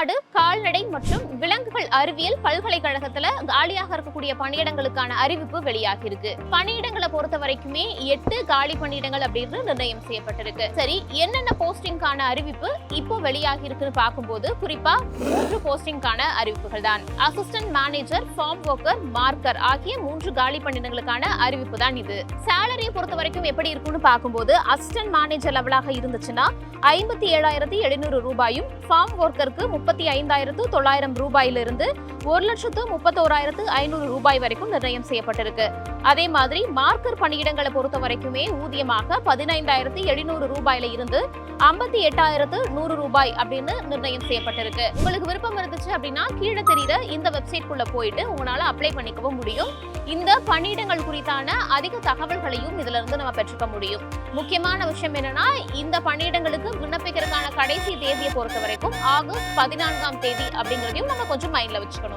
தமிழ்நாடு கால்நடை மற்றும் விலங்குகள் அறிவியல் பல்கலைக்கழகத்துல காலியாக இருக்கக்கூடிய பணியிடங்களுக்கான அறிவிப்பு வெளியாகி இருக்கு. பணியிடங்களை பொறுத்த வரைக்குமே 8 காலி பணியிடங்கள் அப்படின்னு நிர்ணயம் செய்யப்பட்டிருக்கு. சரி, என்னென்ன போஸ்டிங்கான அறிவிப்பு இப்போ வெளியாகி இருக்குன்னு பார்க்கும்போது குறிப்பா 3 போஸ்டிங்கான அறிவிப்புகள் தான். Assistant manager, farm worker, marker ஆகிய 3 காலி பணியிடங்களுக்கான அறிவிப்பு தான் இது. சேலரியை பொறுத்த வரைக்கும் எப்படி இருக்குன்னு பார்க்கும்போது அசிஸ்டன்ட் மேனேஜர் லெவலாக இருந்துச்சுன்னா 57,700 ரூபாயும், ஃபார்ம் ஒர்க்கருக்கு 35,900 ரூபாயிலிருந்து 1,31,500 ரூபாய் வரைக்கும் நிர்ணயம் செய்யப்பட்டிருக்கு. அதே மாதிரி மார்க்கர் பணியிடங்களை பொறுத்த வரைக்குமே ஊதியமாக 15,700 ரூபாயில இருந்து 58,100 ரூபாய் அப்படின்னு நிர்ணயம் செய்யப்பட்டிருக்கு. உங்களுக்கு விருப்பம் இருந்துச்சு அப்படின்னா கீழே தெரியுற இந்த வெப்சைட் குள்ள போயிட்டு உங்களால அப்ளை பண்ணிக்கவும் முடியும். இந்த பணியிடங்கள் குறித்தான அதிக தகவல்களையும் இதுல இருந்து நம்ம பெற்றுக்க முடியும். முக்கியமான விஷயம் என்னன்னா, இந்த பணியிடங்களுக்கு விண்ணப்பிக்கிறதுக்கான கடைசி தேதியை பொறுத்த வரைக்கும் ஆகஸ்ட் 14ஆம் தேதி அப்படிங்கிறதையும் நம்ம கொஞ்சம் மைண்ட்ல வச்சுக்கணும்.